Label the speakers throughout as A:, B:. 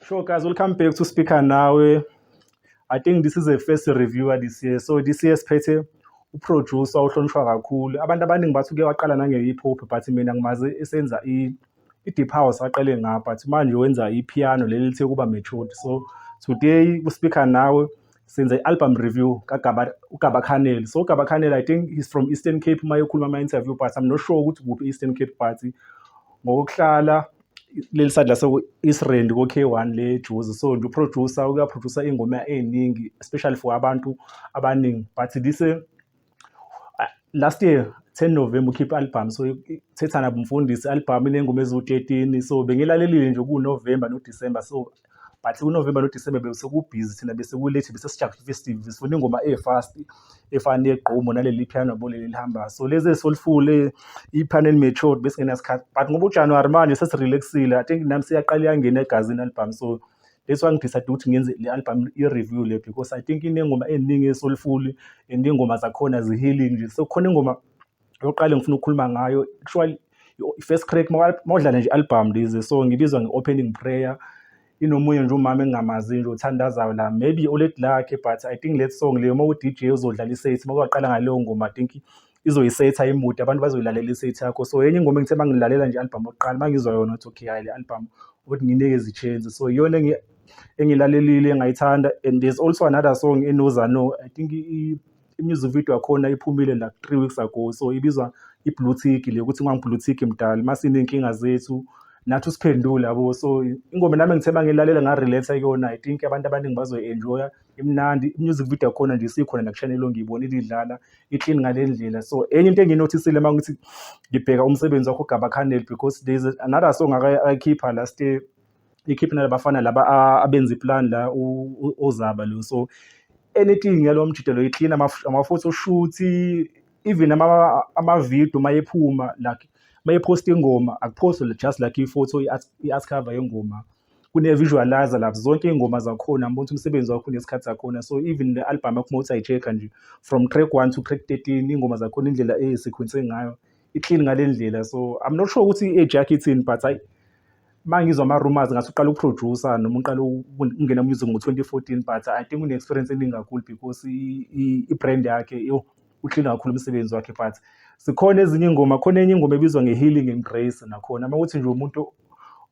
A: Sure, guys, welcome back to Speaker Nawe. I think this is a first reviewer this year. So this year siphethe uproducer ohlonishwa kakhulu. Abantu abaningi bathi uke waqala nange-hip hop but mina ngimazi esenza i-deep house aqale ngapha but manje wenza i-piano leli lithe kuba matured. So today ku-Speaker Nawe senza i-album review uGaba Khanele. So uGaba Khanele, I think he's from Eastern Cape uma ekhuluma ama-interview but I'm not sure ukuthi kuphi Eastern Cape but ngokuhlala leli side lase-East Rand ko-K1 le-Jozi. So nje uproducer uyaproducer iy'ngoma ey'ningi especially for abantu abaningi but last year 10 November ukhipha i-album so Thethana Bumfundisi i-album iney'ngoma eziwu-13 so bengilalelile nje ku-November no-December so but ku-November no-December besekubhizi thina besekulethe besesijabule festive sifuna ingoma e-fast efana negqumo naleli piano yabo leli lihambayo so lezi ezisolful i-piano matured bese ngenasikhathi but ngoba uJanuary manje sesirelaxile I think nami siyaqala iyangena egazini i-album so that's why ngidecide ukuthi ngenze le album i-review le because I think inengoma eziningi esolful and ingoma zakhona zi-healing nje so khona ingoma yokuqala ngifuna ukukhuluma ngayo actually first crack mawudlala nje album lezi so ngibizwa nge-opening prayer inomunye nje umama engingamazi nje othandazayo la maybe olet lakhe but I think let song leyo mawu-DJ uzodlala isethi makwaqala ngaleyo ngoma I think izoyisetha imudi abantu bazoyilalela isethi yakho so enye ingoma engithe mangilalela nje i-album yokuqala mangizwa yona ukuthi okay hayi le album ukuthi nginikeze i-chance so iyona engilalelile engayithanda and there's also another song eNozano I think i-music video yakhona iphumile like 3 weeks ago so ibizwa i-Blue Tick le ukuthi ngangi-Blue Tick mdala masinenkinga zethu nathi usiphendule yabo so ingoma nami ngithe mangilalela nga-relate kuyona I think abantu abaningi bazoyi-enjoya imnandi i-music video yakhona nje isikhona naku-channel ngiyibonile idlala i-clean ngale ndlela so enye into engiyinotisile mangithi ngibheka umsebenzi wakho uGaba Khanele because there's another song akayikhipha last year ikhipha nalabafana laba abenza iplan la ozaba lo so anything yalo mjidelo i-clean ama-photo shoot even ama-video mayephuma like mayeposta ingoma akuposte just like i-photo i-art cover yengoma kune-visualizer lapho zonke iy'ngoma zakhona ngibona ukuthi umsebenzi wakho nesikhathi sakhona so even le album yakho uma uthi nje from track 1 to track 13 iy'ngoma zakhona indlela eyisequence ngayo i-clean ngale ndlela so I'm not sure ukuthi i-age yakhe ithini but mangizwa ama-rumors ngathi uqala ukuproducer noma uqala ukungena music ngo-2014 but I think une-experience eningi kakhulu because i-brand yakhe uclean kakhulu umsebenzi wakhe but sikhona ezinye ingoma khona enye ingoma ebizwa nge-Healing and Grace nakhona makuthi nje umuntu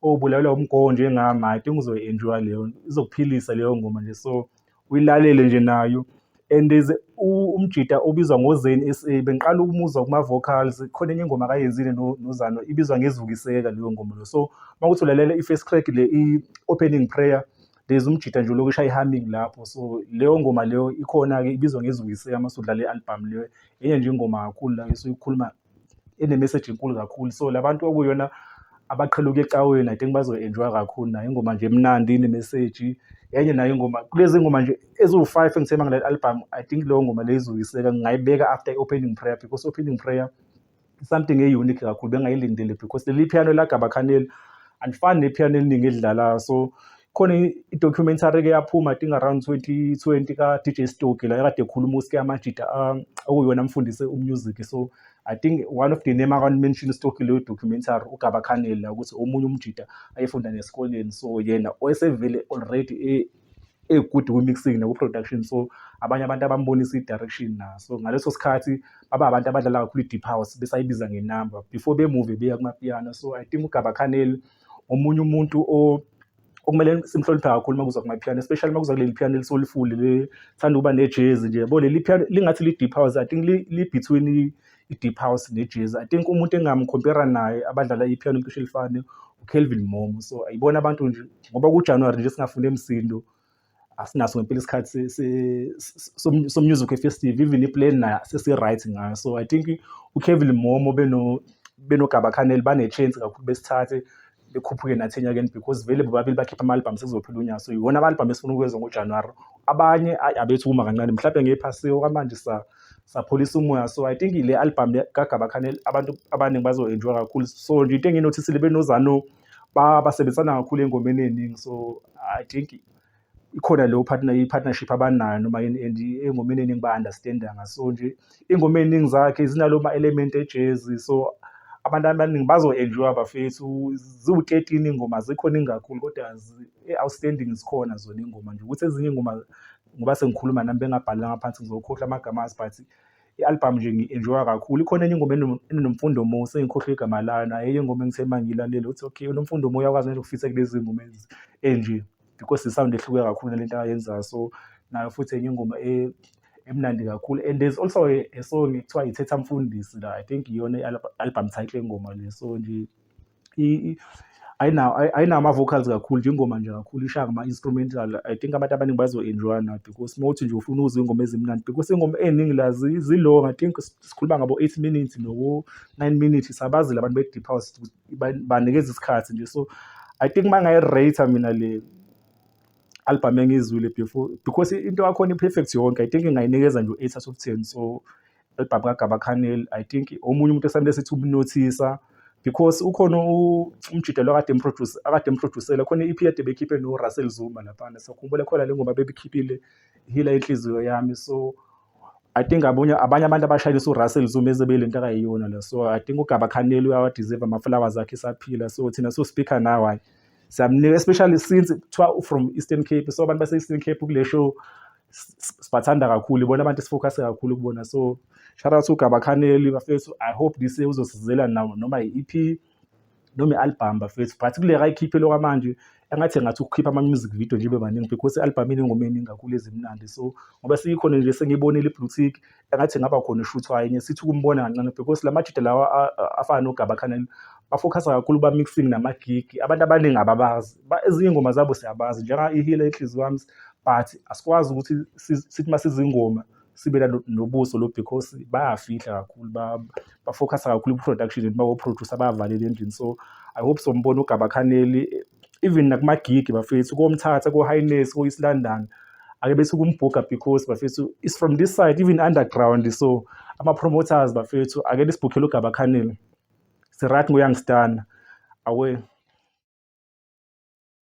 A: obulalela umgogo njengami I think uzoyi-enjoy leyo izokuphilisa leyo ngoma nje so uyilalele nje nayo and there's umjida obizwa ngoZeni SA bengiqala ukumuzwa kuma-vocals khona enye ingoma akayenzile noZano ibizwa ngezivukiseka leyo ngoma lo so makuthi ulalela i-first crack le i-opening prayer there's umjida nje lokusha i-humming lapho so leyo ngoma leyo ikhona-ke ibizwa ngezivukiseka masudlala i-album leyo enye nje ingoma kakhulu la esuyikhuluma ene-message enkulu kakhulu so labantu okuyona abaqhela ukuya ecaweni I think bazo-enjoy kakhulu nayo ingoma nje emnandi ine-message enye nayo ingoma kulezi ngoma nje eziwu-5 engithe mangilale album I think leyo ngoma leyo izuyiseka ngingayibeka after i-opening prayer because opening prayer something e-unique kakhulu bengayilindele because leli piano laGaba Khanele andifani nepiano eliningi elidlalayo so khona i-documentary-ke yaphuma I think around 2020 ka-DJ Stoki la ekade ekhuluma usike amajida okuyona amfundise umusic so I think one of the name akan-mention Stoki leyo documentary uGaba Khanele la ukuthi omunye umjida ayefunda nesikoleni so yena oyesevele already good kwi-mixing naku-production so abanye abantu abambonisa i-direction na so ngaleso sikhathi baba abantu abadlala kakhulu i-deep house besayibiza ngenumber before bemove beya kuma-piano so I think uGaba Khanele omunye umuntu okumele simhloniphe kakhulu makuzwa kuma-piano especially makuzwa kuleli piano elisolifuli lethanda ukuba ne-jazz nje yabo leli piano lingathi li-deep house I think li-between i-deep house ne-jazz I think umuntu engamcompare naye abadlala ipiano cishe elifane uKelvin Momo so ayibona abantu nje ngoba kuJanuary nje singafuna emsindo asinaso ngempela isikhathi so-music we-festive even i-plan nayo sesi-right ngayo so I think uKelvin Momo benoGaba Khanele bane-chance kakhulu besithathe bekhuphuke nathi enyakeni because vele bobabili bakhipha ama-album sekuzophela unyaka so yiwona ama-album esifuna ukwenza ngoJanuary abanye abethuma kancane mhlawumbe ngephasiyo kwamanje sapholisa umoya so I think le album kaGaba Khanele abantu abaningi bazo-enjoy kakhulu so nje into engiyinotisile benoZano basebenzisana kakhulu engomeni eningi so I think ikhona leyo i-partnership abanayo noma yini and engomeni eningi ba-understandanga so nje ingoma eningi zakhe zinalo ma-element e-jazz so abantu abaningi bazo-enjoy-a bafethu. Ziwu-13 iy'ngoma azikho ningi kakhulu kodwa e-outstanding zikhona zona iy'ngoma nje. Ukuthi ezinye iy'ngoma ngoba sengikhuluma nami bengabhalanga phansi ngizokhohlwa amagama azo, but i-album nje ngi-enjoy-a kakhulu. Ikhona enye ingoma enomfundo muhle, sengikhohlwe igama layo, nayo enye ingoma engithe uma ngiyilalele ukuthi okay, unomfundo muhle uyakwazi nje ukufitha kulezi ngoma enje, because i-sound ehluke kakhulu nalento akayenzayo. So nayo futhi enye ingoma emnandi kakhulu. And there's also a song ekuthiwa Ithetha Mfundisi la, I think iyona i-album title yengoma le. So nje ayinawo ama-vocals kakhulu nje, ingoma nje kakhulu ishaya ngama-instrumental. I think abantu abaningi bazo-enjoy-a na, because uma uthi nje ufuna ukuzwa iy'ngoma ezimnandi, because iy'ngoma ey'ningi la zilong. I think sikhuluma ngabo-8 minutes no-9 minutes. Sabazi la bantu be-deep house banikeza isikhathi nje. So I think uma ngayi-rate mina le album engizwile before, because into yakhona i-perfect yonke, I think ngingayinikeza nje u-8 out of 10. So album kaGaba Khanele, I think omunye umuntu esamele sithi ubunothisa, because ukhona umjidelo akade emproducela khona i-EP yade bekhiphe no-Russell Zuma laphana. So khumbula khona le ngoma bebikhiphile Hila Inhliziyo Yami. So I think abanye abantu abashayelisa uRussell Zuma ezebe lento akayiyona la. So I think uGaba Khanele uyawa-deserve ama-flowers akhe esaphila. So thina so-speaker now hayi siyamnika, especially since kuthiwa from Eastern Cape. So abantu base-Eastern Cape kule show sibathanda kakhulu, ibona abantu esifocus kakhulu kubona. So shout out to uGaba Khanele bafethu. I hope this year uzosizela noma i-EP noma i-album bafethu, but kule ayikhiphe lo kwamanje engathi ukukhipha ama-music video nje bebaningi, because i-album ingoma eningi kakhulu ezimnandi. So ngoba sikhona nje sengiyibonile i-boutique engathi ngaba khona ishuthwa enye sithi ukumbona kancane, because la majida lawa afana noGaba Khanele bafocusa kakhulu ba-mixing nama-gig. Abantu abaningi ababazi, ezinye iy'ngoma zabo siyabazi njenga iHila Inhliziyo Yami, but asikwazi ukuthi sithi uma sizingoma sibe nobuso lo, because bayafihla kakhulu, bafocusa kakhulu ku-production, bawo-producer bayavalela endlini. So I hope sombona uGaba Khanele even nakuma-gig bafethu, komthatha ko-Highness ko-East London, ake bethi ukumbhuka, because bafethu is from this side, even underground. So ama-promoters bafethu ake besibhukhele uGaba Khanele, si-right ngoyangistana awe.